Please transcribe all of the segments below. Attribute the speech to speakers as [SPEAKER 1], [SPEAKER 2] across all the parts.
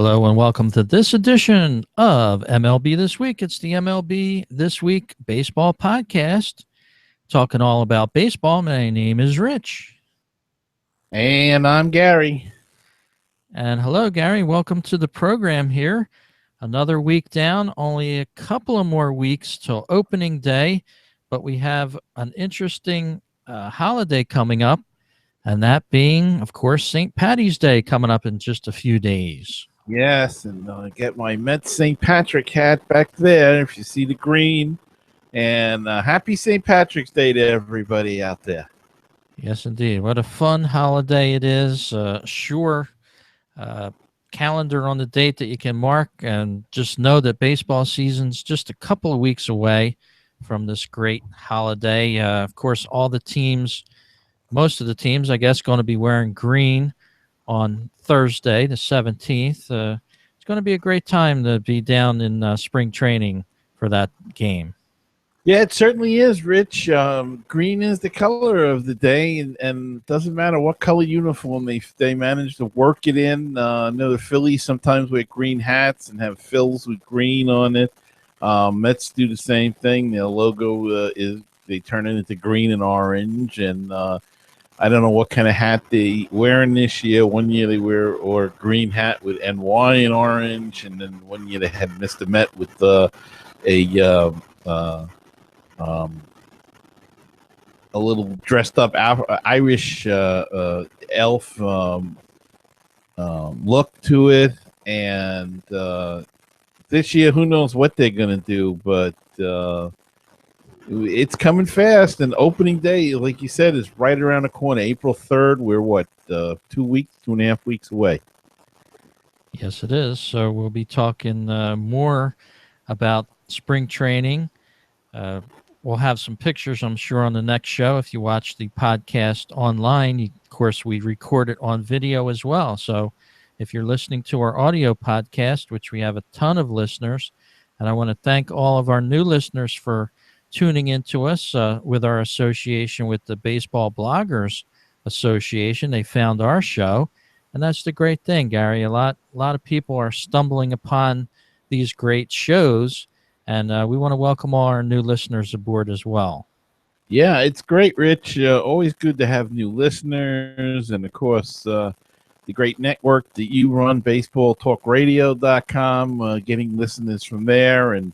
[SPEAKER 1] Hello and welcome to this edition of MLB This Week. It's the MLB This Week Baseball Podcast, talking all about baseball. My name is Rich.
[SPEAKER 2] And I'm Gary.
[SPEAKER 1] And hello, Gary. Welcome to the program here. Another week down, only a couple of more weeks till opening day, but we have an interesting holiday coming up, and that being, of course, St. Patty's Day coming up in just a few days.
[SPEAKER 2] Yes, and get my Mets St. Patrick hat back there if you see the green. And happy St. Patrick's Day to everybody out there.
[SPEAKER 1] Yes, indeed. What a fun holiday it is. Calendar on the date that you can mark, and just know that baseball season's just a couple of weeks away from this great holiday. Of course, most of the teams, I guess, going to be wearing green on Thursday, the 17th. It's going to be a great time to be down in spring training for that game.
[SPEAKER 2] Yeah, it certainly is, Rich. Green is the color of the day, and doesn't matter what color uniform they manage to work it in. I know the Phillies sometimes wear green hats and have fills with green on it. Mets do the same thing. Their logo they turn it into green and orange, and I don't know what kind of hat they wearing this year. One year they wear a green hat with NY and orange, and then one year they had Mr. Met with a little dressed up Irish elf look to it. And this year, who knows what they're going to do, but it's coming fast. And opening day, like you said, is right around the corner. April 3rd. We're 2.5 weeks away.
[SPEAKER 1] Yes, it is. So we'll be talking more about spring training. We'll have some pictures, I'm sure, on the next show. If you watch the podcast online, of course, we record it on video as well. So if you're listening to our audio podcast, which we have a ton of listeners, and I want to thank all of our new listeners for tuning into us with our association with the Baseball Bloggers Association. They found our show, and that's the great thing, Gary. A lot of people are stumbling upon these great shows, and we want to welcome all our new listeners aboard as well.
[SPEAKER 2] Yeah, it's great, Rich. Always good to have new listeners. And, of course, the great network that you run, baseballtalkradio.com, getting listeners from there. And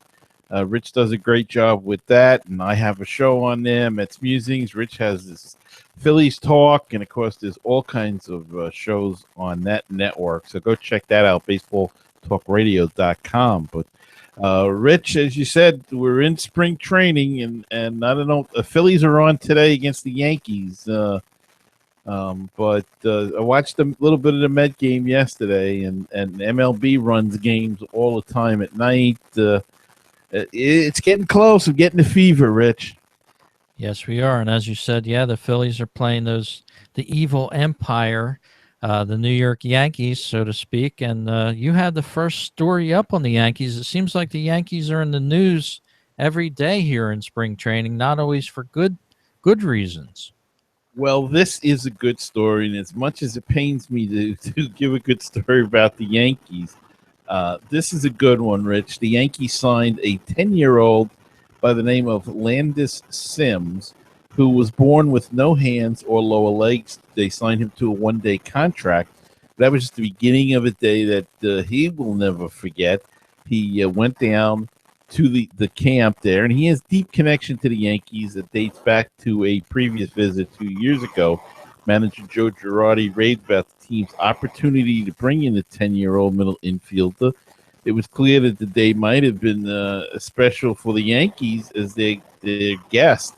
[SPEAKER 2] Rich does a great job with that. And I have a show on there, Mets Musings. Rich has this Phillies Talk. And, of course, there's all kinds of shows on that network. So go check that out, baseballtalkradio.com. But Rich, as you said, we're in spring training, and I don't know, the Phillies are on today against the Yankees. But I watched a little bit of the Met game yesterday, and MLB runs games all the time at night. It's getting close. We're getting the fever, Rich.
[SPEAKER 1] Yes, we are. And as you said, the Phillies are playing the evil empire, the New York Yankees, so to speak. And you had the first story up on the Yankees. It seems like the Yankees are in the news every day here in spring training, not always for good reasons.
[SPEAKER 2] Well, this is a good story, and as much as it pains me to give a good story about the Yankees, this is a good one, Rich. The Yankees signed a 10-year-old by the name of Landis Sims, who was born with no hands or lower legs. They signed him to a one-day contract. That was just the beginning of a day that he will never forget. He went down to the camp there, and he has deep connection to the Yankees that dates back to a previous visit 2 years ago. Manager Joe Girardi raved about the team's opportunity to bring in a 10-year-old middle infielder. It was clear that the day might have been special for the Yankees as their guest.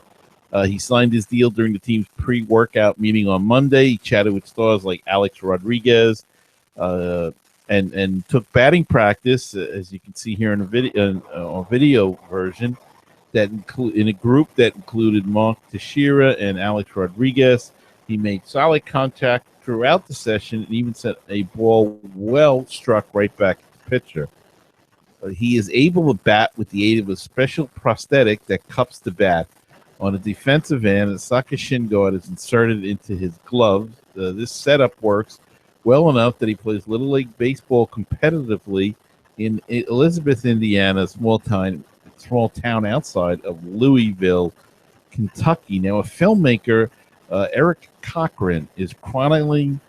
[SPEAKER 2] He signed his deal during the team's pre-workout meeting on Monday. He chatted with stars like Alex Rodriguez and took batting practice, as you can see here in a video version, in a group that included Mark Teixeira and Alex Rodriguez. He made solid contact throughout the session and even sent a ball well struck right back at the pitcher. He is able to bat with the aid of a special prosthetic that cups the bat. On a defensive end, a socket shin guard is inserted into his glove. This setup works well enough that he plays Little League Baseball competitively in Elizabeth, Indiana, small town outside of Louisville, Kentucky. Now, a filmmaker, Eric Cochran, is chronicling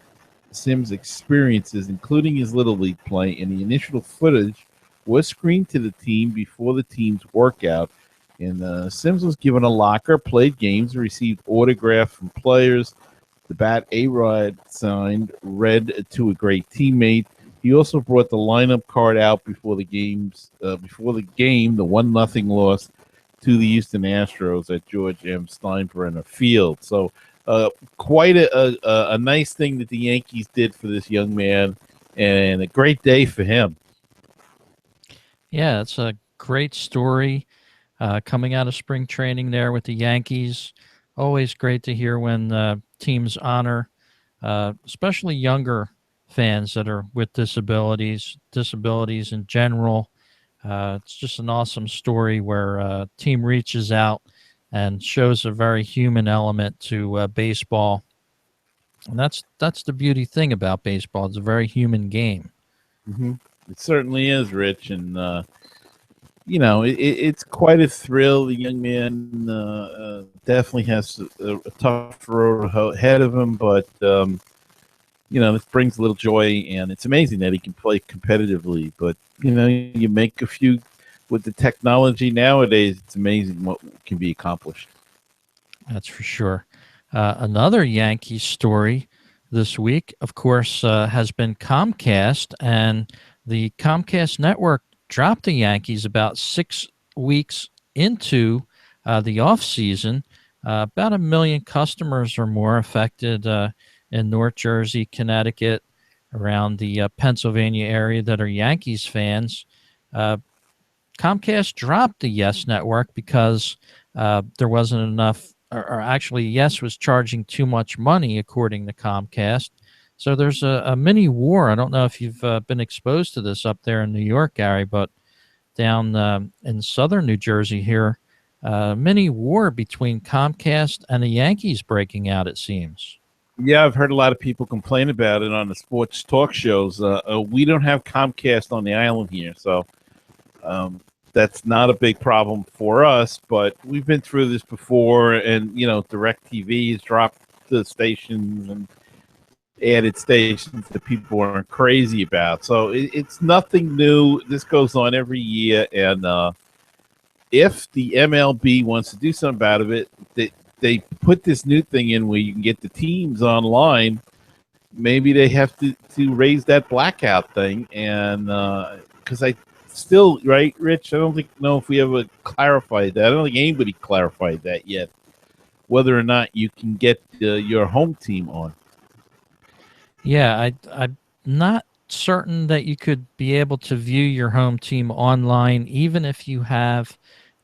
[SPEAKER 2] Sim's experiences, including his Little League play, and the initial footage was screened to the team before the team's workout. And Sims was given a locker, played games, and received autographs from players. The bat A-Rod signed read to a great teammate. He also brought the lineup card out before the game, the 1-0 loss to the Houston Astros at George M. Steinbrenner Field. So quite a nice thing that the Yankees did for this young man, and a great day for him.
[SPEAKER 1] Yeah, it's a great story coming out of spring training there with the Yankees. Always great to hear when teams honor, especially younger fans that are with disabilities in general. It's just an awesome story where a team reaches out and shows a very human element to baseball. And that's the beauty thing about baseball. It's a very human game.
[SPEAKER 2] Mm-hmm. It certainly is, Rich, and it's quite a thrill. The young man definitely has a tough road ahead of him, but this brings a little joy, and it's amazing that he can play competitively. But you make a few with the technology nowadays. It's amazing what can be accomplished.
[SPEAKER 1] That's for sure. Another Yankees story this week, of course, has been Comcast, and the Comcast network dropped the Yankees about 6 weeks into the off season. About 1 million customers or more affected in North Jersey, Connecticut, around the Pennsylvania area that are Yankees fans. Comcast dropped the Yes network because there wasn't enough, or actually Yes was charging too much money, according to Comcast. So there's a mini war. I don't know if you've been exposed to this up there in New York, Gary, but down in southern New Jersey here, mini war between Comcast and the Yankees breaking out, it seems.
[SPEAKER 2] Yeah, I've heard a lot of people complain about it on the sports talk shows. We don't have Comcast on the island here, so that's not a big problem for us. But we've been through this before, and DirecTV has dropped the stations and added stations that people aren't crazy about. So it's nothing new. This goes on every year, and if the MLB wants to do something about it, they put this new thing in where you can get the teams online. Maybe they have to raise that blackout thing, and because I still, right, Rich, I don't know if we ever clarified that. I don't think anybody clarified that yet, whether or not you can get your home team on.
[SPEAKER 1] Yeah, I'm not certain that you could be able to view your home team online, even if you have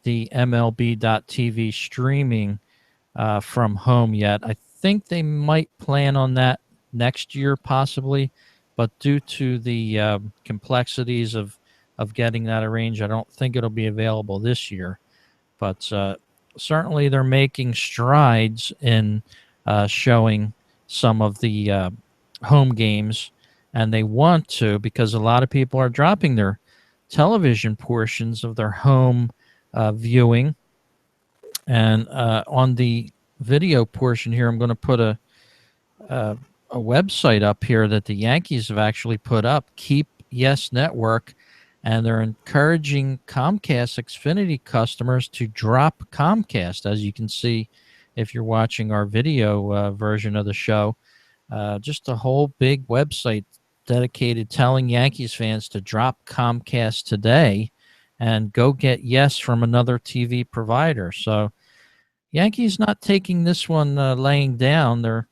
[SPEAKER 1] the MLB.TV streaming from home yet. I think they might plan on that next year, possibly, but due to the complexities of getting that arranged, I don't think it'll be available this year. But certainly they're making strides in showing some of the home games, and they want to, because a lot of people are dropping their television portions of their home viewing. And on the video portion here, I'm going to put a website up here that the Yankees have actually put up, Keep Yes Network, and they're encouraging Comcast Xfinity customers to drop Comcast. As you can see, if you're watching our video version of the show, just a whole big website dedicated telling Yankees fans to drop Comcast today and go get Yes from another TV provider. So Yankees not taking this one laying down. They're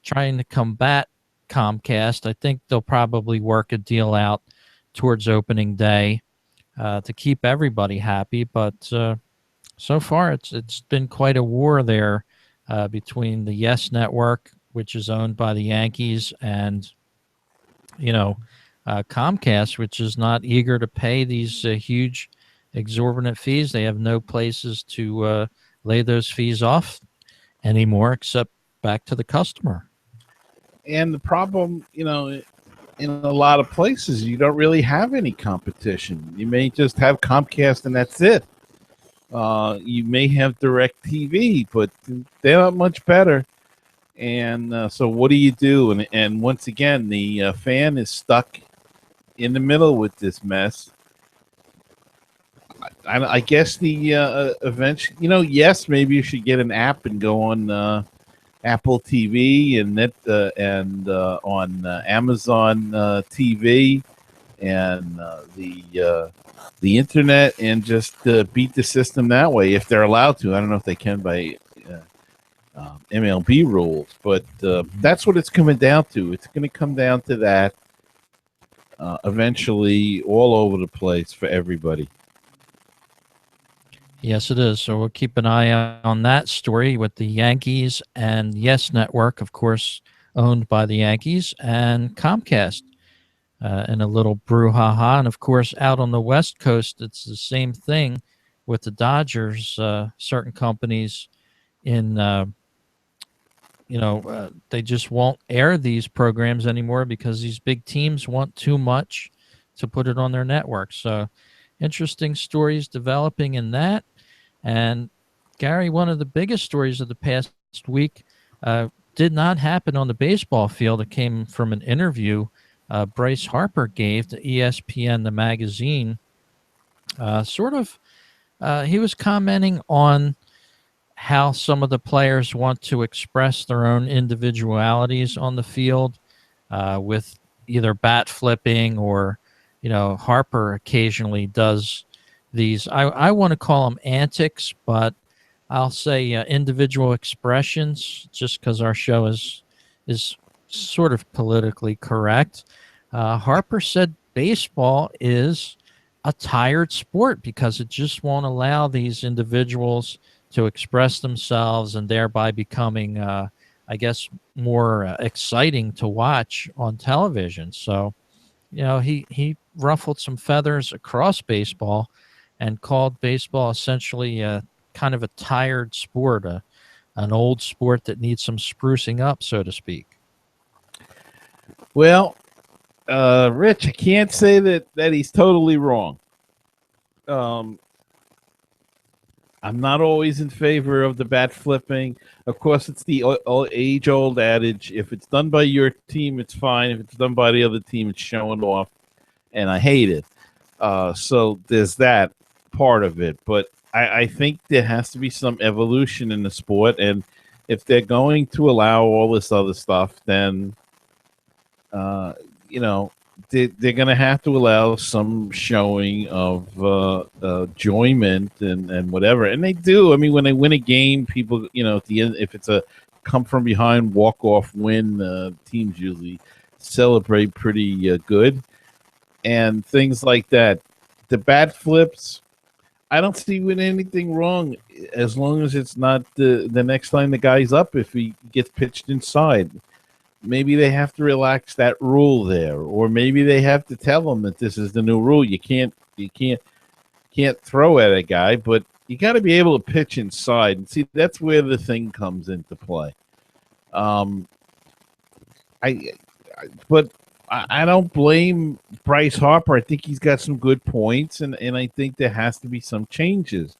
[SPEAKER 1] trying to combat Comcast. I think they'll probably work a deal out towards opening day to keep everybody happy. But so far, it's been quite a war there between the Yes Network, which is owned by the Yankees, and Comcast, which is not eager to pay these huge, exorbitant fees. They have no places to lay those fees off anymore, except back to the customer.
[SPEAKER 2] And the problem, in a lot of places, you don't really have any competition. You may just have Comcast and that's it. You may have Direct TV, but they're not much better. And so, what do you do? And once again, the fan is stuck in the middle with this mess. I guess the eventually, yes, maybe you should get an app and go on Apple TV and on Amazon TV and the internet, and just beat the system that way if they're allowed to. I don't know if they can by MLB rules, but that's what it's coming down to. It's going to come down to that eventually, all over the place for everybody.
[SPEAKER 1] Yes, it is. So we'll keep an eye on that story with the Yankees and Yes Network, of course, owned by the Yankees, and Comcast in a little brouhaha. And of course, out on the West Coast, it's the same thing with the Dodgers. Certain companies in they just won't air these programs anymore because these big teams want too much to put it on their network. So interesting stories developing in that. And Gary, one of the biggest stories of the past week did not happen on the baseball field. It came from an interview Bryce Harper gave to ESPN, the magazine. He was commenting on how some of the players want to express their own individualities on the field with either bat flipping or, Harper occasionally does these, I want to call them antics, but I'll say individual expressions just because our show is sort of politically correct. Harper said baseball is a tired sport because it just won't allow these individuals to express themselves and thereby becoming, I guess, more exciting to watch on television. So, he ruffled some feathers across baseball and called baseball essentially kind of a tired sport, an old sport that needs some sprucing up, so to speak.
[SPEAKER 2] Well, Rich, I can't say that he's totally wrong. I'm not always in favor of the bat flipping. Of course, it's the age-old adage: if it's done by your team, it's fine. If it's done by the other team, it's showing off, and I hate it. So there's that part of it. But I think there has to be some evolution in the sport, and if they're going to allow all this other stuff, then they're going to have to allow some showing of enjoyment and whatever. And they do. I mean, when they win a game, people, at the end, if it's a come from behind walk off win, teams usually celebrate pretty good and things like that. The bat flips, I don't see with anything wrong as long as it's not the next time the guy's up if he gets pitched inside. Maybe they have to relax that rule there, or maybe they have to tell them that this is the new rule. You can't throw at a guy, but you got to be able to pitch inside. And see, that's where the thing comes into play. But I don't blame Bryce Harper. I think he's got some good points, and I think there has to be some changes.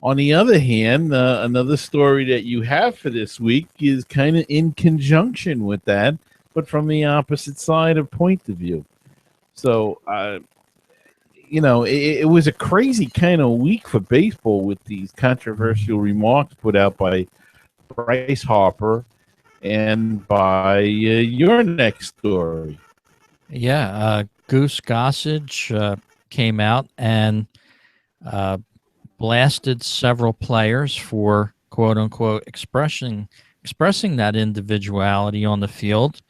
[SPEAKER 2] On the other hand, another story that you have for this week is kind of in conjunction with that, but from the opposite side of point of view. So, it was a crazy kind of week for baseball with these controversial remarks put out by Bryce Harper and by your next story.
[SPEAKER 1] Yeah, Goose Gossage came out and blasted several players for quote unquote expressing that individuality on the field.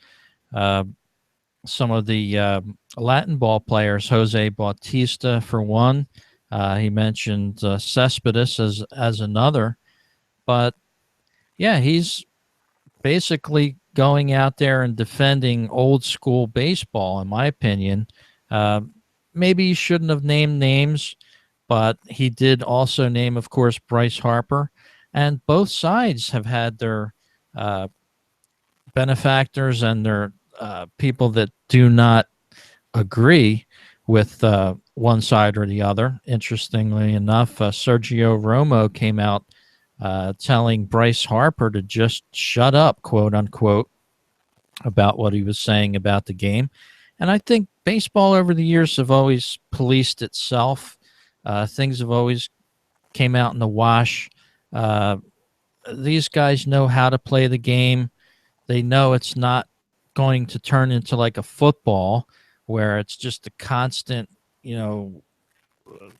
[SPEAKER 1] Some of the Latin ball players, Jose Bautista for one, he mentioned Cespedes as another, but yeah, he's basically going out there and defending old school baseball, in my opinion. Maybe he shouldn't have named names, but he did also name, of course, Bryce Harper. And both sides have had their benefactors and their people that do not agree with one side or the other. Interestingly enough, Sergio Romo came out telling Bryce Harper to just shut up, quote unquote, about what he was saying about the game. And I think baseball over the years have always policed itself. Things have always came out in the wash. Uh, these guys know how to play the game. They know it's not going to turn into like a football where it's just a constant,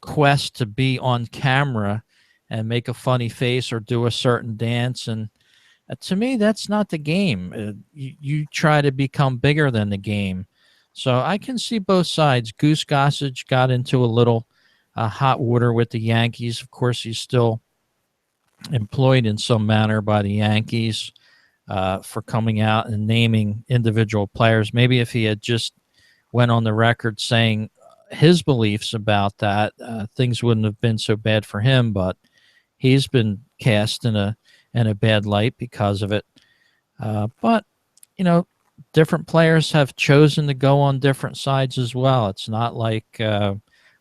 [SPEAKER 1] quest to be on camera and make a funny face or do a certain dance. And to me, that's not the game. You try to become bigger than the game. So I can see both sides. Goose Gossage got into a little hot water with the Yankees. Of course, he's still employed in some manner by the Yankees for coming out and naming individual players. Maybe if he had just went on the record saying his beliefs about that, things wouldn't have been so bad for him. But he's been cast in a bad light because of it. But different players have chosen to go on different sides as well. It's not like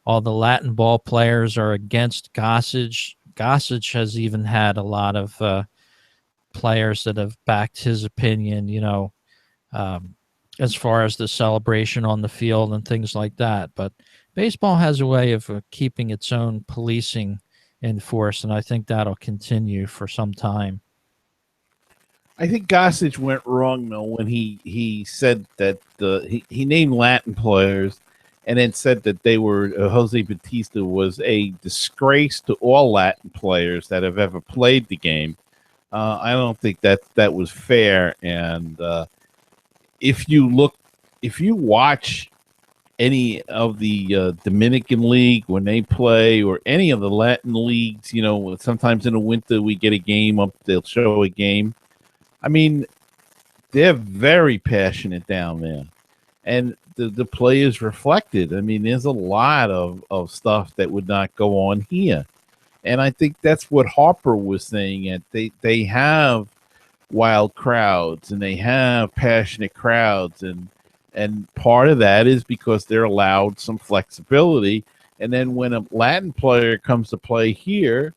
[SPEAKER 1] all the Latin ball players are against Gossage. Gossage has even had a lot of players that have backed his opinion, as far as the celebration on the field and things like that. But baseball has a way of keeping its own policing in force, and I think that'll continue for some time.
[SPEAKER 2] I think Gossage went wrong though when he said that he named Latin players and then said that they were Jose Bautista was a disgrace to all Latin players that have ever played the game. I don't think that was fair. And if you watch any of the Dominican League when they play, or any of the Latin leagues, sometimes in the winter we get a game up. They'll show a game. I mean, they're very passionate down there, and the players reflected. I mean, there's a lot of stuff that would not go on here. And I think that's what Harper was saying. That they have wild crowds and they have passionate crowds, and part of that is because they're allowed some flexibility. And then when a Latin player comes to play here,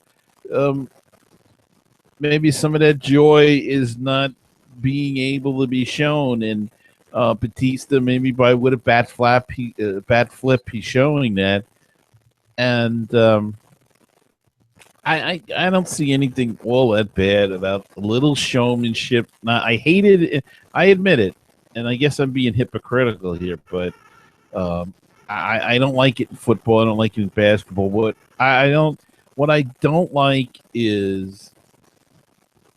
[SPEAKER 2] maybe some of that joy is not being able to be shown. And Batista, maybe with a bat flip, he's showing that. And I don't see anything all that bad about a little showmanship. Now, I hated it. I admit it, and I guess I'm being hypocritical here, but I don't like it in football. I don't like it in basketball. What I don't like is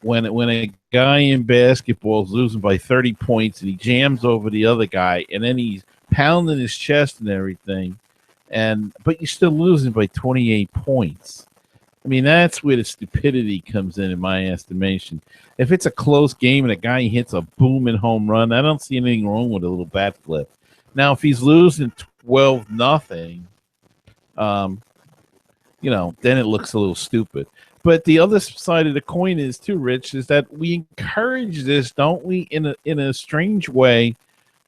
[SPEAKER 2] when a guy in basketball is losing by 30 points and he jams over the other guy, and then he's pounding his chest and everything, but you're still losing by 28 points. I mean, that's where the stupidity comes in my estimation. If it's a close game and a guy hits a booming home run, I don't see anything wrong with a little bat flip. Now, if he's losing 12-0, then it looks a little stupid. But the other side of the coin is too, Rich, is that we encourage this, don't we, in a strange way,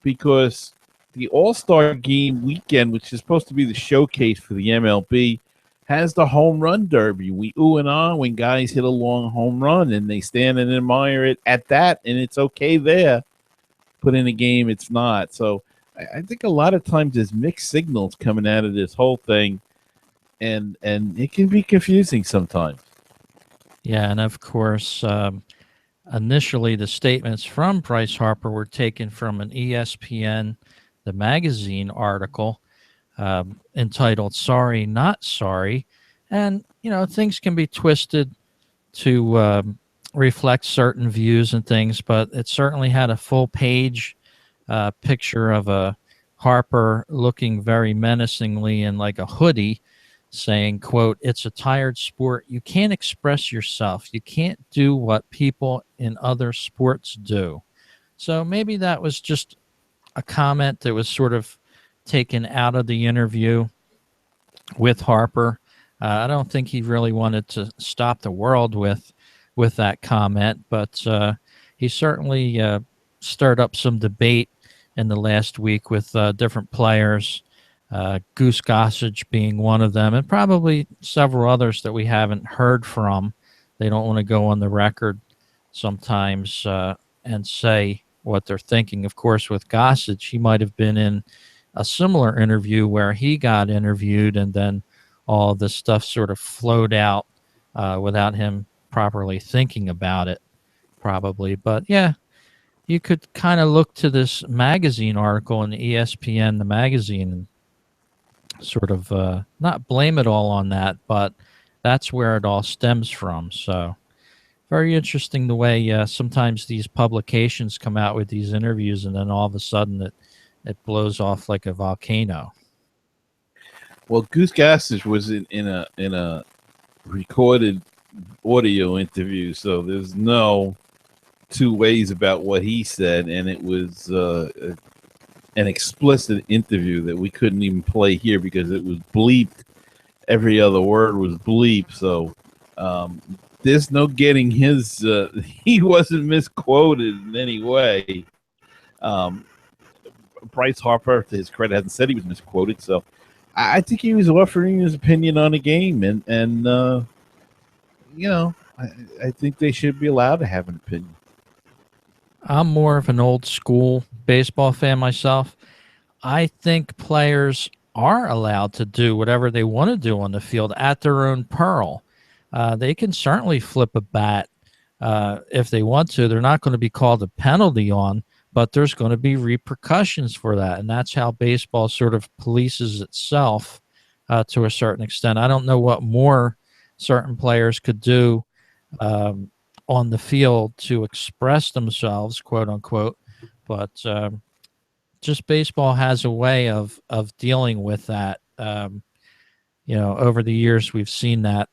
[SPEAKER 2] because the All-Star Game weekend, which is supposed to be the showcase for the MLB, has the home run derby. We ooh and ah when guys hit a long home run, and they stand and admire it at that, and it's okay there. But in a game, it's not. So I think a lot of times there's mixed signals coming out of this whole thing, and it can be confusing sometimes.
[SPEAKER 1] Yeah, and of course, initially the statements from Bryce Harper were taken from an ESPN, the magazine article, entitled "Sorry, Not Sorry." And things can be twisted to reflect certain views and things, but it certainly had a full page picture of a Harper looking very menacingly in like a hoodie, saying, quote, "It's a tired sport. You can't express yourself. You can't do what people in other sports do." So maybe that was just a comment that was sort of taken out of the interview with Harper. I don't think he really wanted to stop the world with that comment, but he certainly stirred up some debate in the last week with different players, Goose Gossage being one of them, and probably several others that we haven't heard from. They don't want to go on the record sometimes and say what they're thinking. Of course, with Gossage, he might have been in a similar interview where he got interviewed, and then all this stuff sort of flowed out without him properly thinking about it, probably. But yeah, you could kind of look to this magazine article in ESPN, the magazine, and sort of not blame it all on that, but that's where it all stems from. So very interesting the way sometimes these publications come out with these interviews, and then all of a sudden it blows off like a volcano.
[SPEAKER 2] Well, Goose Gossage was in a recorded audio interview, so there's no two ways about what he said, and it was an explicit interview that we couldn't even play here because it was bleeped. Every other word was bleeped, so there's no getting his. He wasn't misquoted in any way. Bryce Harper, to his credit, hasn't said he was misquoted, so I think he was offering his opinion on the game, and I think they should be allowed to have an opinion.
[SPEAKER 1] I'm more of an old school baseball fan myself. I think players are allowed to do whatever they want to do on the field at their own peril. They can certainly flip a bat if they want to. They're not going to be called a penalty on, but there's going to be repercussions for that. And that's how baseball sort of polices itself to a certain extent. I don't know what more certain players could do on the field to express themselves, quote unquote, but just baseball has a way of dealing with that. Over the years, we've seen that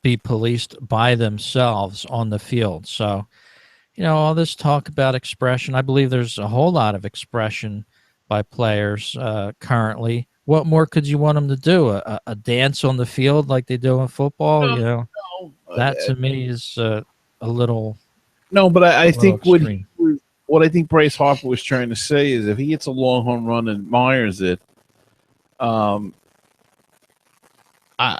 [SPEAKER 1] be policed by themselves on the field. So, all this talk about expression, I believe there's a whole lot of expression by players currently. What more could you want them to do? A dance on the field like they do in football?
[SPEAKER 2] No,
[SPEAKER 1] That to me is a little.
[SPEAKER 2] No, but I think
[SPEAKER 1] extreme.
[SPEAKER 2] what I think Bryce Harper was trying to say is if he hits a long home run and admires it, I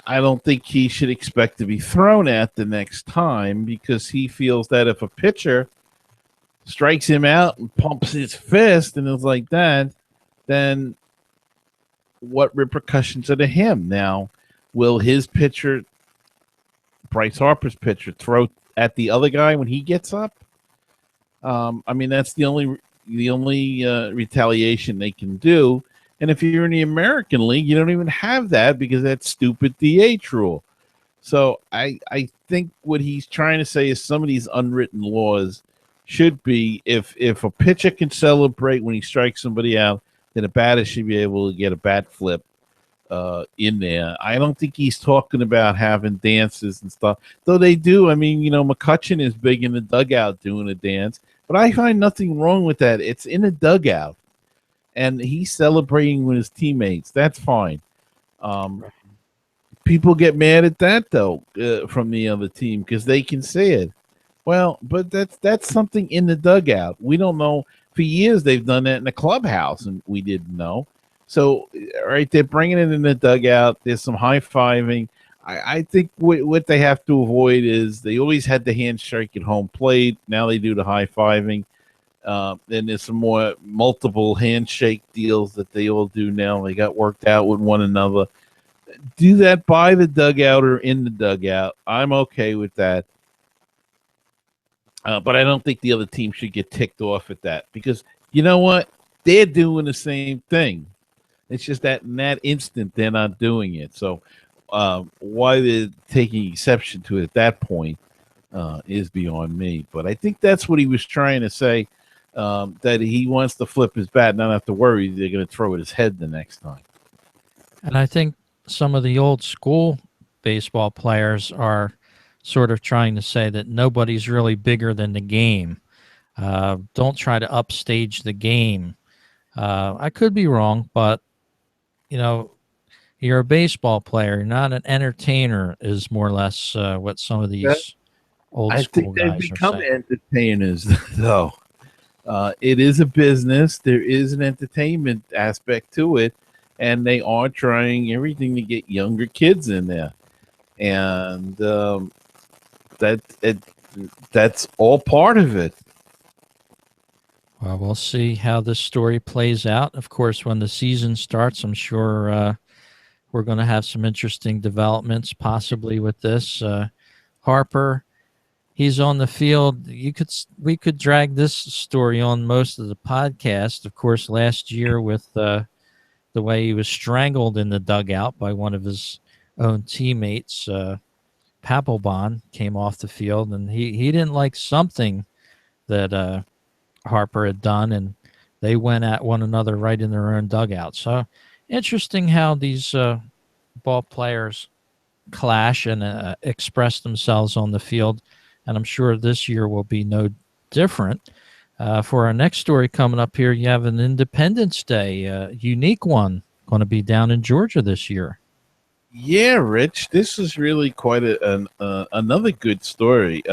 [SPEAKER 2] don't think he should expect to be thrown at the next time because he feels that if a pitcher strikes him out and pumps his fist and is like that, then what repercussions are to him? Now, will his pitcher, Bryce Harper's pitcher, throw at the other guy when he gets up? I mean, that's the only retaliation they can do. And if you're in the American League, you don't even have that because that's stupid DH rule. So I think what he's trying to say is some of these unwritten laws should be if a pitcher can celebrate when he strikes somebody out, then a batter should be able to get a bat flip in there. I don't think he's talking about having dances and stuff, though they do. I mean, McCutchen is big in the dugout doing a dance, but I find nothing wrong with that. It's in a dugout. And he's celebrating with his teammates. That's fine. People get mad at that though from the other team because they can say it. Well, but that's something in the dugout. We don't know. For years they've done that in the clubhouse, and we didn't know. So, right, they're bringing it in the dugout. There's some high fiving. I think what they have to avoid is they always had the handshake at home plate. Now they do the high fiving. Then there's some more multiple handshake deals that they all do now. They got worked out with one another. Do that by the dugout or in the dugout. I'm okay with that. But I don't think the other team should get ticked off at that because you know what? They're doing the same thing. It's just that in that instant, they're not doing it. So why they're taking exception to it at that point is beyond me. But I think that's what he was trying to say. That he wants to flip his bat and not have to worry they're going to throw at his head the next time.
[SPEAKER 1] And I think some of the old school baseball players are sort of trying to say that nobody's really bigger than the game. Don't try to upstage the game. I could be wrong, but, you're a baseball player. You're not an entertainer is more or less what some of these old
[SPEAKER 2] I think
[SPEAKER 1] school
[SPEAKER 2] they've
[SPEAKER 1] guys are
[SPEAKER 2] become
[SPEAKER 1] saying.
[SPEAKER 2] entertainers, though. It is a business. There is an entertainment aspect to it, and they are trying everything to get younger kids in there, and that it, that's all part of it.
[SPEAKER 1] Well, we'll see how this story plays out. Of course, when the season starts, I'm sure we're going to have some interesting developments, possibly with this. Harper, he's on the field. We could drag this story on most of the podcast. Of course, last year with the way he was strangled in the dugout by one of his own teammates, Papelbon came off the field, and he didn't like something that Harper had done, and they went at one another right in their own dugout. So interesting how these ball players clash and express themselves on the field, and I'm sure this year will be no different. For our next story coming up here, you have an Independence Day, unique one, going to be down in Georgia this year.
[SPEAKER 2] Yeah, Rich, this is really quite another good story.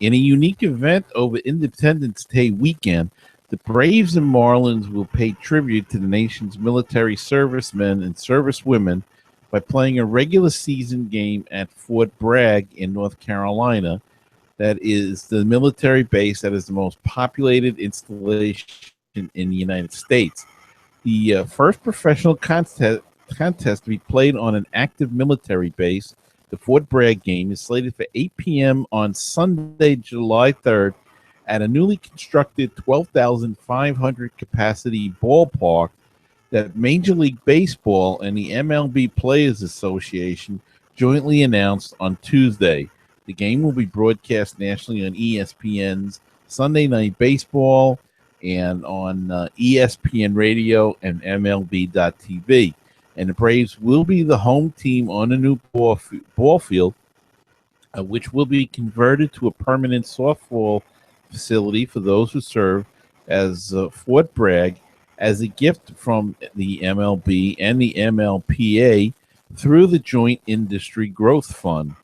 [SPEAKER 2] In a unique event over Independence Day weekend, the Braves and Marlins will pay tribute to the nation's military servicemen and servicewomen by playing a regular season game at Fort Bragg in North Carolina. That is the military base that is the most populated installation in the United States. The first professional contest to be played on an active military base, the Fort Bragg game, is slated for 8 p.m. on Sunday, July 3rd, at a newly constructed 12,500 capacity ballpark that Major League Baseball and the MLB Players Association jointly announced on Tuesday. The game will be broadcast nationally on ESPN's Sunday Night Baseball and on ESPN Radio and MLB.TV. And the Braves will be the home team on a new ball field, which will be converted to a permanent softball facility for those who serve as Fort Bragg as a gift from the MLB and the MLPA through the Joint Industry Growth Fund.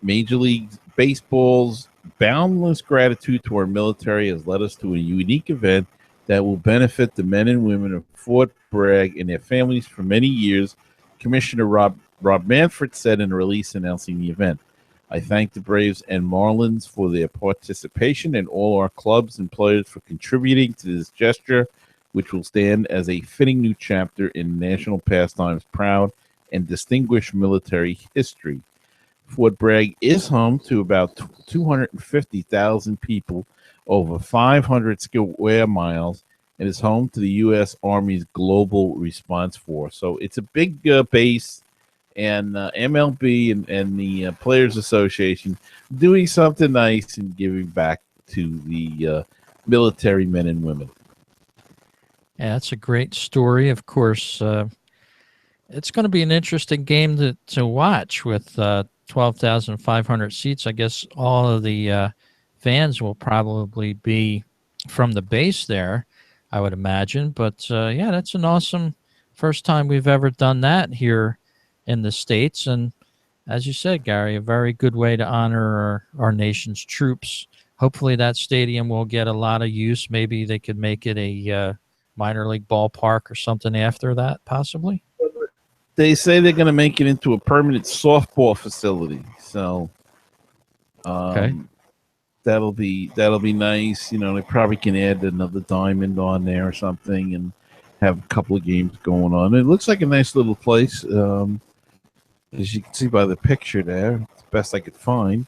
[SPEAKER 2] Major League Baseball's boundless gratitude to our military has led us to a unique event that will benefit the men and women of Fort Bragg and their families for many years, Commissioner Rob Manfred said in a release announcing the event. I thank the Braves and Marlins for their participation and all our clubs and players for contributing to this gesture, which will stand as a fitting new chapter in national pastime's proud and distinguished military history. Fort Bragg is home to about 250,000 people, over 500 square miles, and is home to the U.S. Army's Global Response Force. So it's a big base, and MLB and the Players Association doing something nice and giving back to the military men and women.
[SPEAKER 1] Yeah, that's a great story. Of course, it's going to be an interesting game to watch with 12,500 seats. I guess all of the fans will probably be from the base there, I would imagine. But yeah, that's an awesome first time we've ever done that here in the States. And as you said, Gary, a very good way to honor our nation's troops. Hopefully that stadium will get a lot of use. Maybe they could make it a minor league ballpark or something after that, possibly.
[SPEAKER 2] They say they're going to make it into a permanent softball facility. So
[SPEAKER 1] Okay.
[SPEAKER 2] that'll be nice. You know, they probably can add another diamond on there or something and have a couple of games going on. It looks like a nice little place, as you can see by the picture there. It's the best I could find,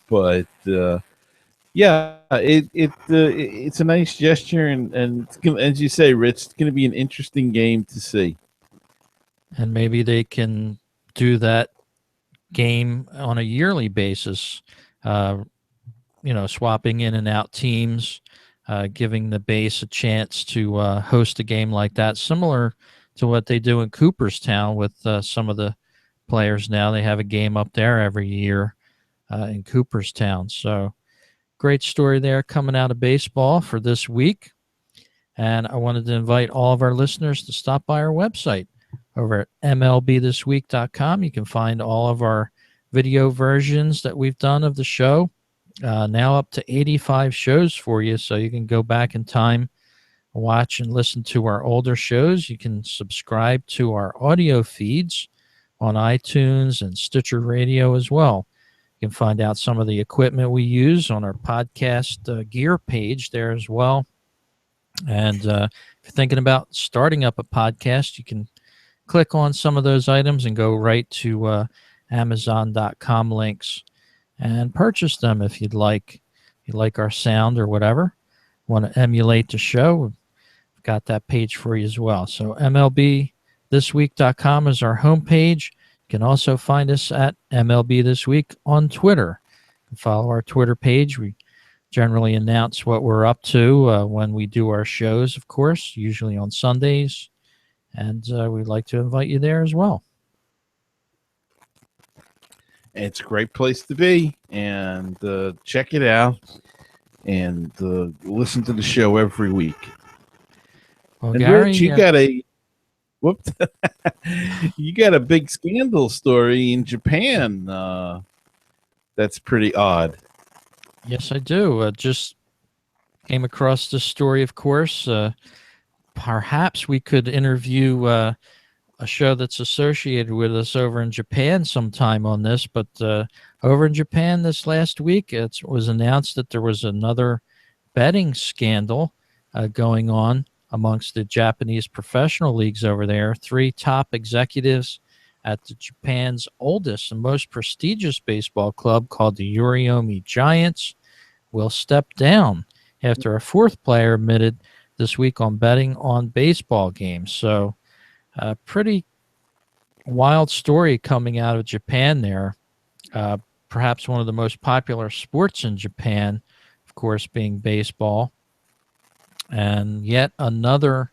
[SPEAKER 2] but yeah, it's a nice gesture, and it's gonna, as you say, Rich, it's going to be an interesting game to see.
[SPEAKER 1] And maybe they can do that game on a yearly basis, uh, swapping in and out teams, giving the base a chance to host a game like that, similar to what they do in Cooperstown with some of the players now. They have a game up there every year in Cooperstown. So great story there coming out of baseball for this week. And I wanted to invite all of our listeners to stop by our website over at MLBThisWeek.com. You can find all of our video versions that we've done of the show. Now up to 85 shows for you, so you can go back in time, watch and listen to our older shows. You can subscribe to our audio feeds on iTunes and Stitcher Radio as well. You can find out some of the equipment we use on our podcast gear page there as well. And if you're thinking about starting up a podcast, you can click on some of those items and go right to Amazon.com links and purchase them if you'd like. If you like our sound or whatever, want to emulate the show, we've got that page for you as well. So MLBThisWeek.com is our homepage. You can also find us at MLB This Week on Twitter. You can follow our Twitter page. We generally announce what we're up to when we do our shows, of course, usually on Sundays. And we'd like to invite you there as well.
[SPEAKER 2] It's a great place to be, and check it out and listen to the show every week.
[SPEAKER 1] Well,
[SPEAKER 2] and
[SPEAKER 1] Gary,
[SPEAKER 2] Rich, you got a big scandal story in Japan. That's pretty odd.
[SPEAKER 1] Yes, I do. Just came across this story, of course. Perhaps we could interview a show that's associated with us over in Japan sometime on this, but over in Japan this last week, it was announced that there was another betting scandal going on amongst the Japanese professional leagues over there. 3 top executives at Japan's oldest and most prestigious baseball club, called the Yomiuri Giants, will step down after a 4th player admitted this week on betting on baseball games. So a pretty wild story coming out of Japan there. Perhaps one of the most popular sports in Japan, of course, being baseball. And yet another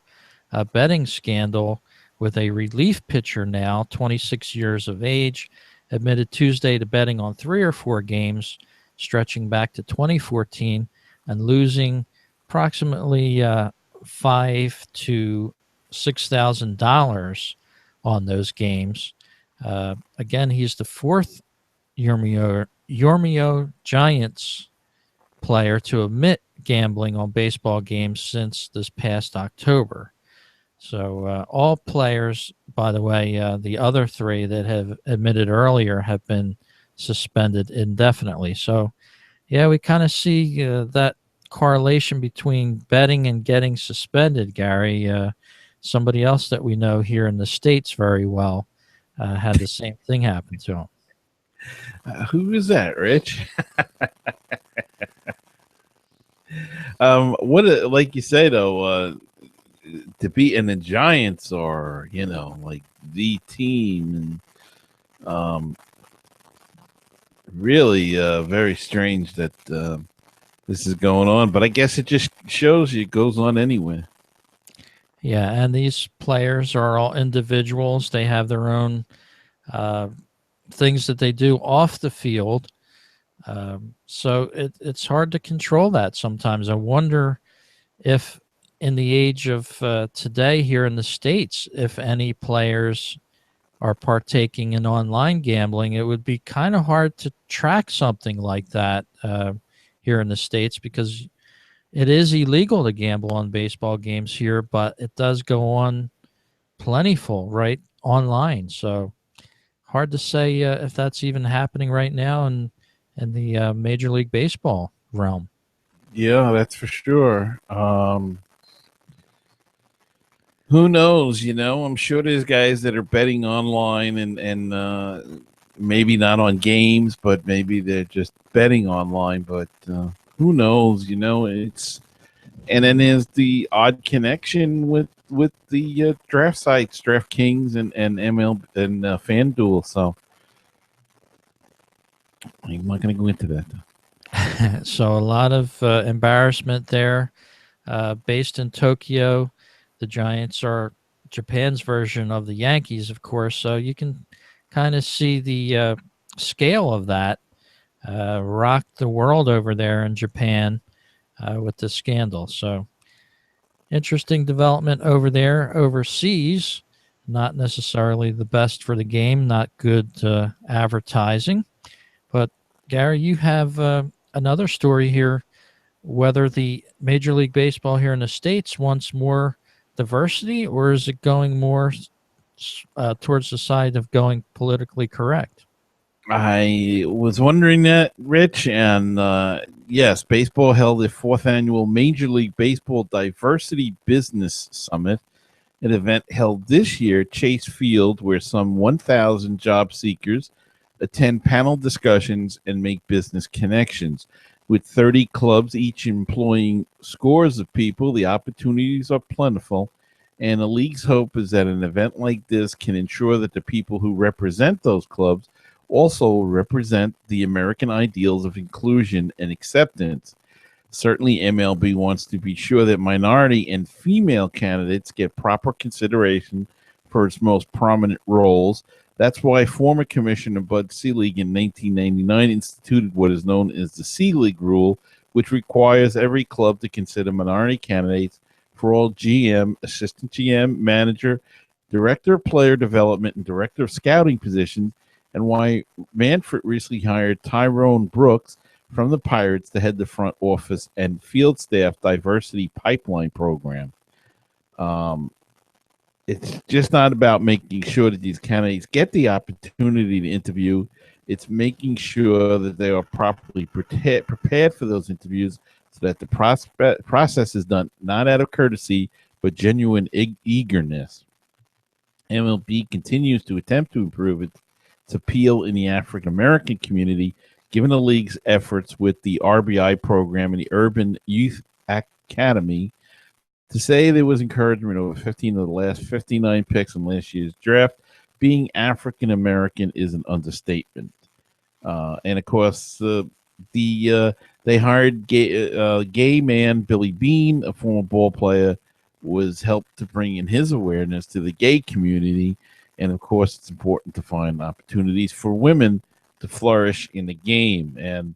[SPEAKER 1] betting scandal with a relief pitcher now, 26 years of age, admitted Tuesday to betting on 3 or 4 games stretching back to 2014 and losing approximately $5,000 to $6,000 on those games. Again, he's the 4th Yomiuri Giants player to admit gambling on baseball games since this past October. So all players, by the way, the other 3 that have admitted earlier have been suspended indefinitely. So, yeah, we kind of see that correlation between betting and getting suspended, Gary. Somebody else that we know here in the States very well had the same thing happen to him.
[SPEAKER 2] Who is that, Rich? Like you say, though, to be in the Giants are, like the team, and really very strange that this is going on. But I guess it just shows you it goes on anyway.
[SPEAKER 1] Yeah, and these players are all individuals. They have their own things that they do off the field. So it's hard to control that sometimes. I wonder if in the age of today here in the States, if any players are partaking in online gambling, it would be kind of hard to track something like that here in the States, because it is illegal to gamble on baseball games here, but it does go on plentiful right online. So hard to say if that's even happening right now in the Major League Baseball realm.
[SPEAKER 2] Yeah, that's for sure. Who knows? I'm sure there's guys that are betting online and maybe not on games, but maybe they're just betting online. But who knows? And then there's the odd connection with the draft sites, DraftKings and ML and FanDuel. So I'm not going to go into that, though.
[SPEAKER 1] So a lot of embarrassment there. Based in Tokyo, the Giants are Japan's version of the Yankees, of course. So you can kind of see the scale of that. Rocked the world over there in Japan with the scandal. So interesting development over there. Overseas, not necessarily the best for the game, not good advertising. But Gary, you have another story here. Whether the Major League Baseball here in the States wants more diversity, or is it going more towards the side of going politically correct?
[SPEAKER 2] I was wondering that, Rich, and yes, baseball held the fourth annual Major League Baseball Diversity Business Summit, an event held this year at Chase Field, where some 1,000 job seekers attend panel discussions and make business connections. With 30 clubs, each employing scores of people, the opportunities are plentiful. And the league's hope is that an event like this can ensure that the people who represent those clubs also represent the American ideals of inclusion and acceptance. Certainly, MLB wants to be sure that minority and female candidates get proper consideration for its most prominent roles. That's why former Commissioner Bud Selig in 1999 instituted what is known as the Selig Rule, which requires every club to consider minority candidates for all GM, assistant GM, manager, director of player development, and director of scouting positions, and why Manfred recently hired Tyrone Brooks from the Pirates to head the front office and field staff diversity pipeline program. It's just not about making sure that these candidates get the opportunity to interview. It's making sure that they are properly prepared for those interviews so that the process is done not out of courtesy, but genuine eagerness. MLB continues to attempt to improve its appeal in the African American community, given the league's efforts with the RBI program and the Urban Youth Academy. To say there was encouragement over 15 of the last 59 picks in last year's draft being African American is an understatement. And of course, they hired gay man Billy Bean, a former ball player, was helped to bring in his awareness to the gay community. And of course, it's important to find opportunities for women to flourish in the game. And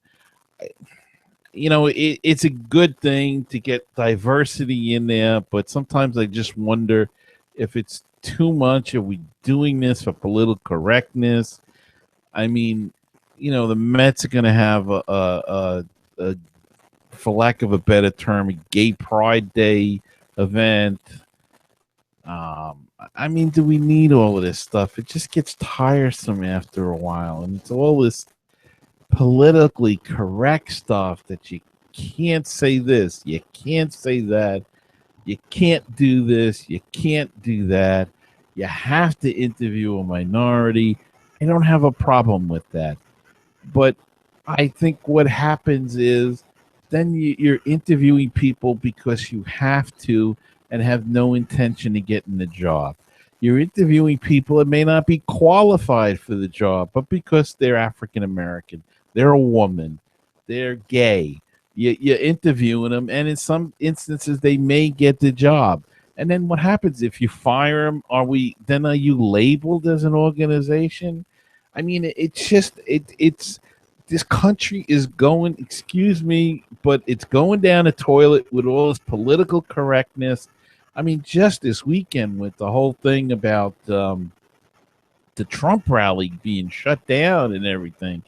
[SPEAKER 2] it's a good thing to get diversity in there, but sometimes I just wonder if it's too much. Are we doing this for political correctness? I mean, the Mets are going to have a, for lack of a better term, a Gay Pride Day event. I mean, do we need all of this stuff? It just gets tiresome after a while, and it's all this politically correct stuff that you can't say this, you can't say that, you can't do this, you can't do that, you have to interview a minority. I don't have a problem with that, but I think what happens is then you're interviewing people because you have to and have no intention of getting the job. You're interviewing people that may not be qualified for the job, but because they're African American, they're a woman, they're gay. You're interviewing them, and in some instances, they may get the job. And then what happens if you fire them? Are you labeled as an organization? I mean, it's this country is going. Excuse me, but it's going down the toilet with all this political correctness. I mean, just this weekend with the whole thing about the Trump rally being shut down and everything.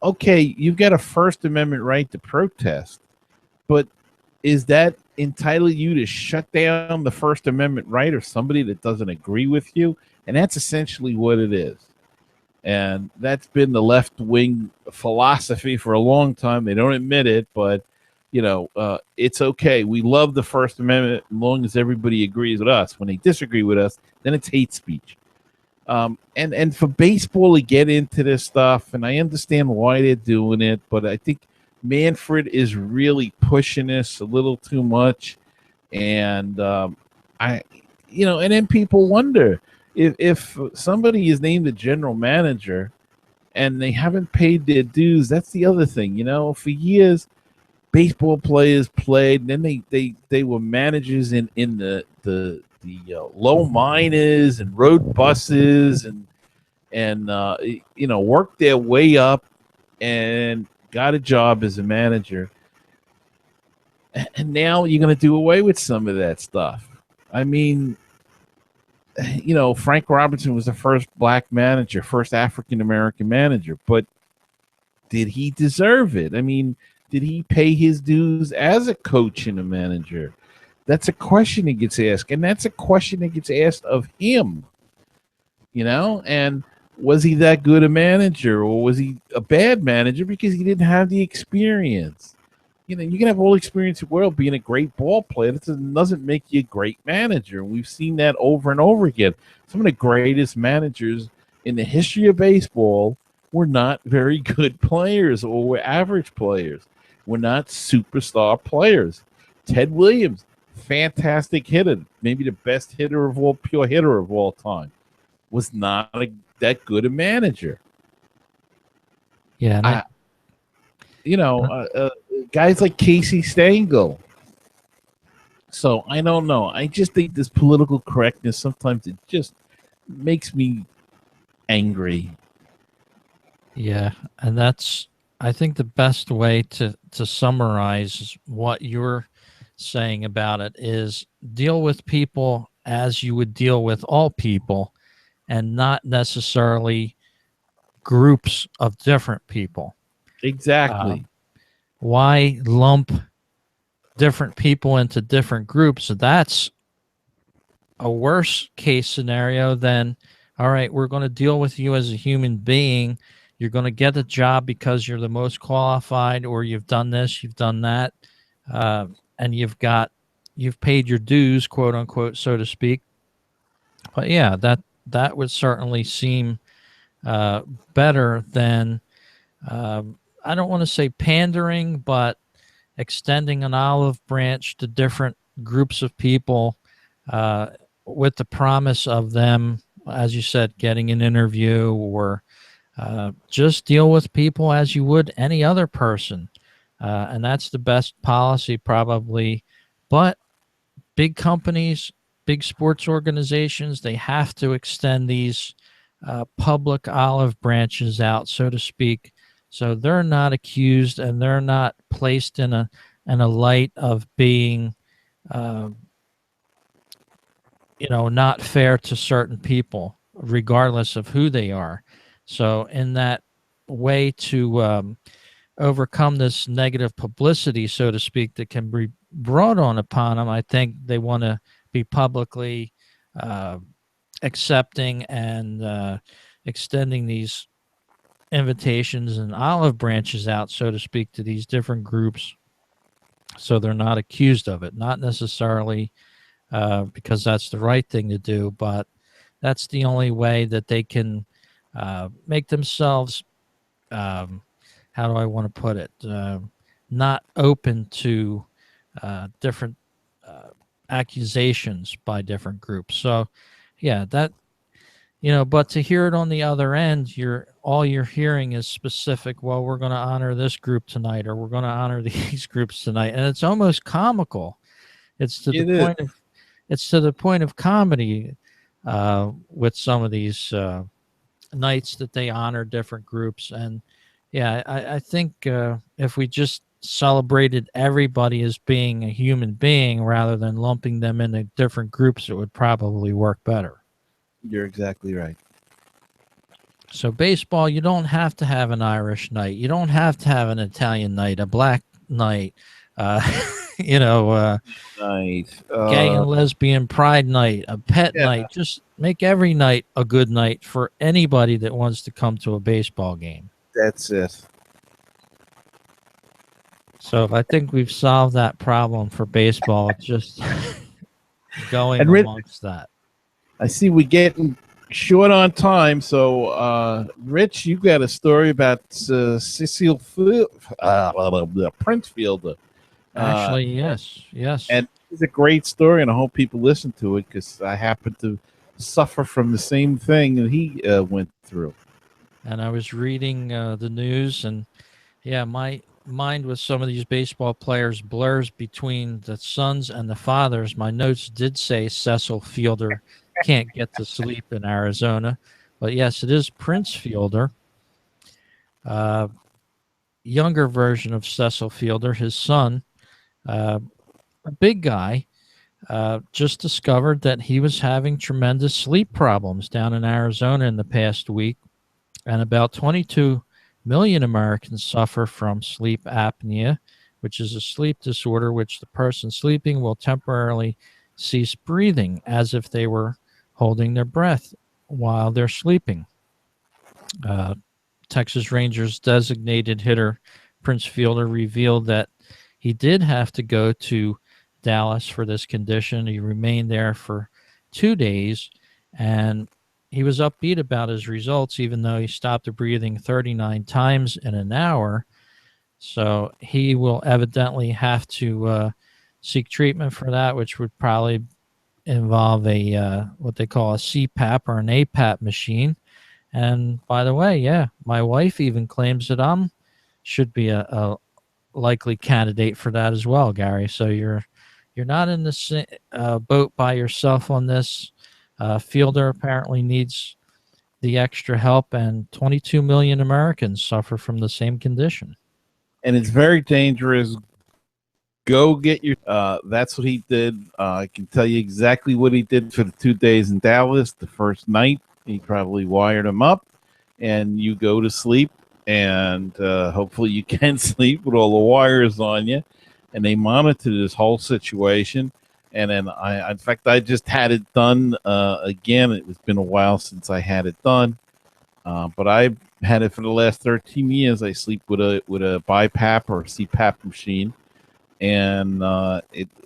[SPEAKER 2] Okay, you've got a First Amendment right to protest, but is that entitle you to shut down the First Amendment right of somebody that doesn't agree with you? And that's essentially what it is. And that's been the left wing philosophy for a long time. They don't admit it, but it's okay. We love the First Amendment as long as everybody agrees with us. When they disagree with us, then it's hate speech. And for baseball to get into this stuff, and I understand why they're doing it, but I think Manfred is really pushing this a little too much. And and then people wonder if somebody is named a general manager and they haven't paid their dues. That's the other thing. For years, baseball players played, and then they were managers in the low minors and rode buses and worked their way up and got a job as a manager. And now you're going to do away with some of that stuff. I mean, Frank Robinson was the first black manager, first African American manager, but did he deserve it? I mean, did he pay his dues as a coach and a manager? That's a question that gets asked, and that's a question that gets asked of him. And was he that good a manager, or was he a bad manager because he didn't have the experience? You can have all the experience in the world being a great ball player. That doesn't make you a great manager. We've seen that over and over again. Some of the greatest managers in the history of baseball were not very good players, or were average players. Were not superstar players. Ted Williams, fantastic hitter, maybe the best hitter of all, pure hitter of all time, was not that good a manager.
[SPEAKER 1] Yeah,
[SPEAKER 2] Guys like Casey Stengel. So I don't know. I just think this political correctness, sometimes it just makes me angry.
[SPEAKER 1] yeah, and that's, I think, the best way to summarize what you're saying about it is deal with people as you would deal with all people, and not necessarily groups of different people.
[SPEAKER 2] Exactly.
[SPEAKER 1] Why lump different people into different groups? That's a worse case scenario than, all right, we're going to deal with you as a human being. You're going to get a job because you're the most qualified, or you've done this, you've done that, and you've paid your dues, quote unquote, so to speak. But yeah, that would certainly seem better than, I don't want to say pandering, but extending an olive branch to different groups of people, with the promise of them, as you said, getting an interview, or just deal with people as you would any other person. And that's the best policy, probably. But big companies, big sports organizations, they have to extend these public olive branches out, so to speak, so they're not accused and they're not placed in a light of being, uh, not fair to certain people, regardless of who they are. So, in that way, to overcome this negative publicity, so to speak, that can be brought on upon them, I think they want to be publicly uh, accepting and extending these invitations and olive branches out, so to speak, to these different groups, so they're not accused of it. Not necessarily because that's the right thing to do, but that's the only way that they can make themselves, how do I want to put it, not open to different accusations by different groups. So, yeah, that, but to hear it on the other end, all you're hearing is specific. Well, we're going to honor this group tonight, or we're going to honor these groups tonight, and it's almost comical. It's to the
[SPEAKER 2] It is.
[SPEAKER 1] point of it's to the point of comedy, with some of these nights that they honor different groups. And yeah, I think if we just celebrated everybody as being a human being rather than lumping them into different groups, it would probably work better.
[SPEAKER 2] You're exactly right.
[SPEAKER 1] So baseball, you don't have to have an Irish night. You don't have to have an Italian night, a black night, uh,
[SPEAKER 2] Night.
[SPEAKER 1] gay and lesbian pride night, a pet
[SPEAKER 2] Yeah.
[SPEAKER 1] night. Just make every night a good night for anybody that wants to come to a baseball game.
[SPEAKER 2] That's it.
[SPEAKER 1] So I think we've solved that problem for baseball. Just going
[SPEAKER 2] And
[SPEAKER 1] amongst that.
[SPEAKER 2] I see we're getting short on time. So, Rich, you got a story about Cecile Prince Fielder.
[SPEAKER 1] Actually, yes.
[SPEAKER 2] And it's a great story, and I hope people listen to it because I happen to suffer from the same thing that he went through.
[SPEAKER 1] And I was reading the news, and yeah, my mind with some of these baseball players blurs between the sons and the fathers. My notes did say Cecil Fielder can't get to sleep in Arizona, but yes, it is Prince Fielder, younger version of Cecil Fielder, his son, a big guy, just discovered that he was having tremendous sleep problems down in Arizona in the past week, and about 22 million Americans suffer from sleep apnea, which is a sleep disorder which the person sleeping will temporarily cease breathing as if they were holding their breath while they're sleeping. Uh, Texas Rangers designated hitter Prince Fielder revealed that he did have to go to Dallas for this condition. He remained there for 2 days, and he was upbeat about his results, even though he stopped breathing 39 times in an hour. So he will evidently have to seek treatment for that, which would probably involve a what they call a CPAP or an APAP machine. And by the way, yeah, my wife even claims that I'm should be a likely candidate for that as well, Gary. So you're not in the boat by yourself on this. Fielder apparently needs the extra help, and 22 million Americans suffer from the same condition.
[SPEAKER 2] And it's very dangerous. Go get your. That's what he did. I can tell you exactly what he did for the 2 days in Dallas. The first night, he probably wired him up, and you go to sleep, and hopefully you can sleep with all the wires on you. And they monitor this whole situation. And then in fact, I just had it done again. It's been a while since I had it done, but I've had it for the last 13 years. I sleep with a BiPAP or CPAP machine, and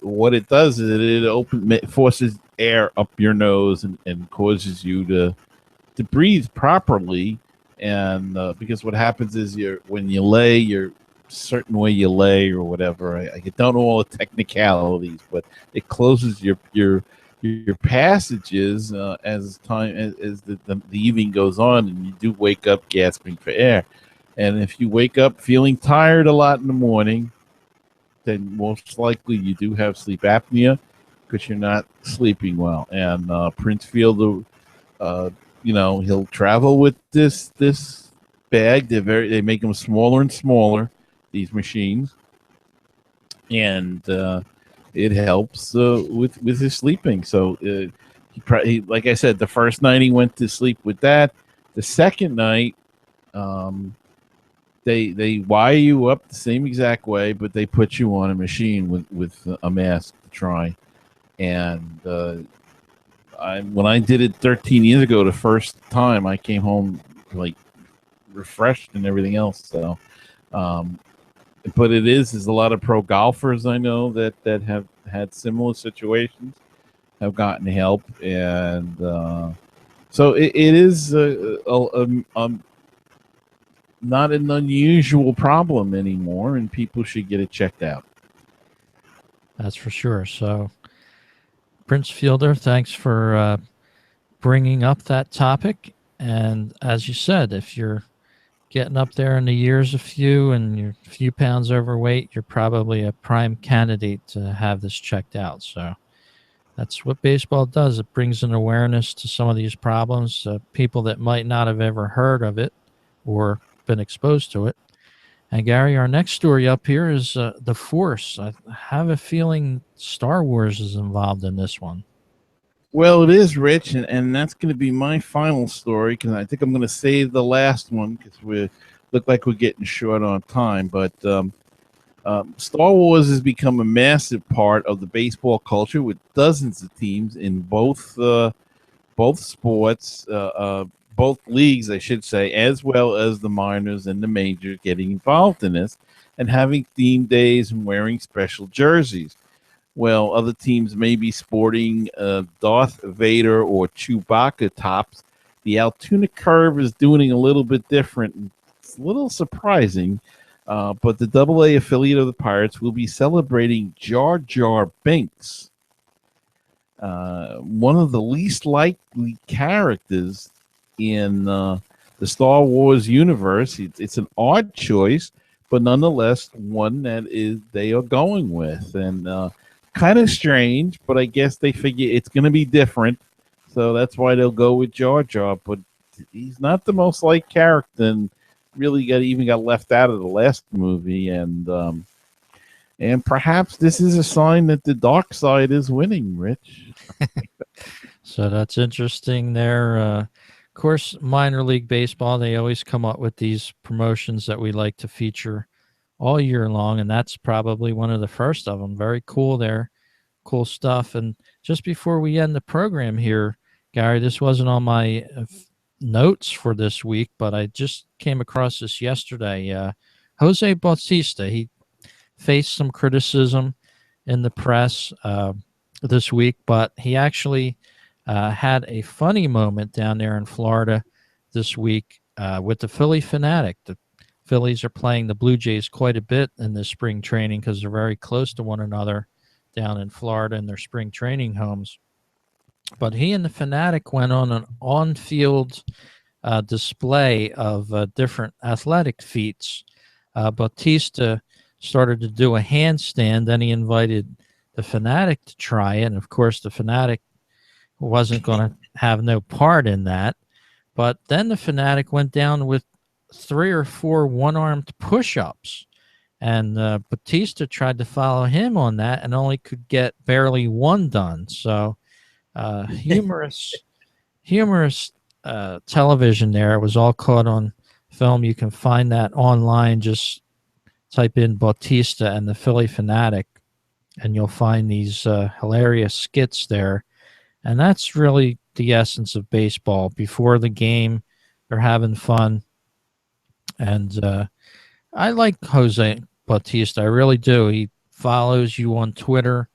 [SPEAKER 2] what it does is it forces air up your nose and causes you to breathe properly. And because what happens is when you lay, you're certain way you lay or whatever. I don't know all the technicalities, but it closes your passages as time as the evening goes on, and you do wake up gasping for air. And if you wake up feeling tired a lot in the morning, then most likely you do have sleep apnea because you're not sleeping well. And Prince Fielder, he'll travel with this bag. They make them smaller and smaller, these machines, and it helps with his sleeping. So he, like I said, the first night he went to sleep with that. The second night, they wire you up the same exact way, but they put you on a machine with a mask to try. And when I did it 13 years ago, the first time, I came home like refreshed and everything else. So, but it is a lot of pro golfers I know that have had similar situations, have gotten help, and so it is not an unusual problem anymore, and people should get it checked out.
[SPEAKER 1] That's for sure. So, Prince Fielder, thanks for bringing up that topic. And as you said, if you're getting up there in the years a few and you're a few pounds overweight, you're probably a prime candidate to have this checked out. So that's what baseball does. It brings an awareness to some of these problems, people that might not have ever heard of it or been exposed to it. And Gary, our next story up here is The Force. I have a feeling Star Wars is involved in this one.
[SPEAKER 2] Well, it is, Rich, and that's going to be my final story because I think I'm going to save the last one because we look like we're getting short on time. But Star Wars has become a massive part of the baseball culture with dozens of teams in both sports, both leagues, I should say, as well as the minors and the majors getting involved in this and having theme days and wearing special jerseys. Well, other teams may be sporting Darth Vader or Chewbacca tops. The Altoona Curve is doing a little bit different. It's a little surprising, but the AA affiliate of the Pirates will be celebrating Jar Jar Binks, one of the least likely characters in the Star Wars universe. It's an odd choice, but nonetheless one that they are going with, and kind of strange, but I guess they figure it's going to be different, so that's why they'll go with Jar Jar. But he's not the most liked character, and really got left out of the last movie, and And perhaps this is a sign that the dark side is winning, Rich.
[SPEAKER 1] So that's interesting there. Of course, minor league baseball, they always come up with these promotions that we like to feature all year long, and that's probably one of the first of them. Very cool there. Cool stuff. And just before we end the program here, Gary, this wasn't on my notes for this week, but I just came across this yesterday. Jose Bautista, he faced some criticism in the press this week, but he actually had a funny moment down there in Florida this week with the Philly Fanatic. The Phillies are playing the Blue Jays quite a bit in this spring training because they're very close to one another down in Florida in their spring training homes. But he and the Fanatic went on an on-field display of different athletic feats. Bautista started to do a handstand, then he invited the Fanatic to try it, and of course the Fanatic wasn't going to have no part in that. But then the Fanatic went down with 3 or 4 one-armed push-ups, and Bautista tried to follow him on that and only could get barely one done. So humorous television there. It was all caught on film. You can find that online. Just type in Bautista and the Philly Fanatic, and you'll find these hilarious skits there. And that's really the essence of baseball. Before the game, they're having fun. And I like Jose Bautista. I really do. He follows you on Twitter.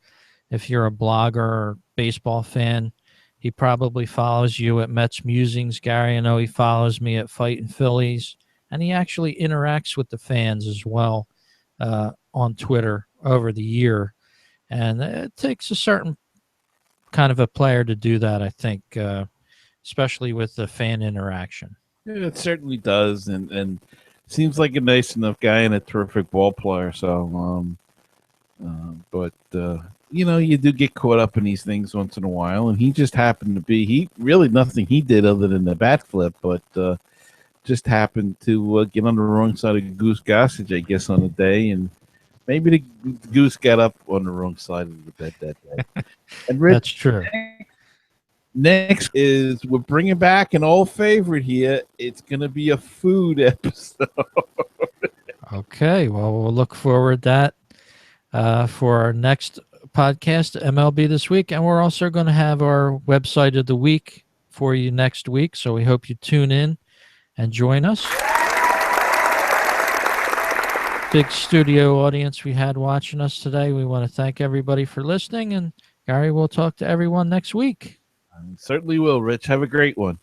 [SPEAKER 1] If you're a blogger or baseball fan, he probably follows you at Mets Musings. Gary, I know he follows me at Fightin' Phillies. And he actually interacts with the fans as well on Twitter over the year. And it takes a certain kind of a player to do that, I think, especially with the fan interaction.
[SPEAKER 2] Yeah, it certainly does, and seems like a nice enough guy and a terrific ball player. So, but you do get caught up in these things once in a while, and he just happened to be nothing he did other than the bat flip, but just happened to get on the wrong side of Goose Gossage, I guess, on the day, and maybe the goose got up on the wrong side of the bed that day. And Rich,
[SPEAKER 1] that's true.
[SPEAKER 2] Next is we're bringing back an old favorite here. It's going to be a food episode.
[SPEAKER 1] Okay, well, we'll look forward to that for our next podcast, MLB This Week. And we're also going to have our website of the week for you next week. So we hope you tune in and join us. Big studio audience we had watching us today. We want to thank everybody for listening. And Gary, we'll talk to everyone next week.
[SPEAKER 2] I certainly will, Rich. Have a great one.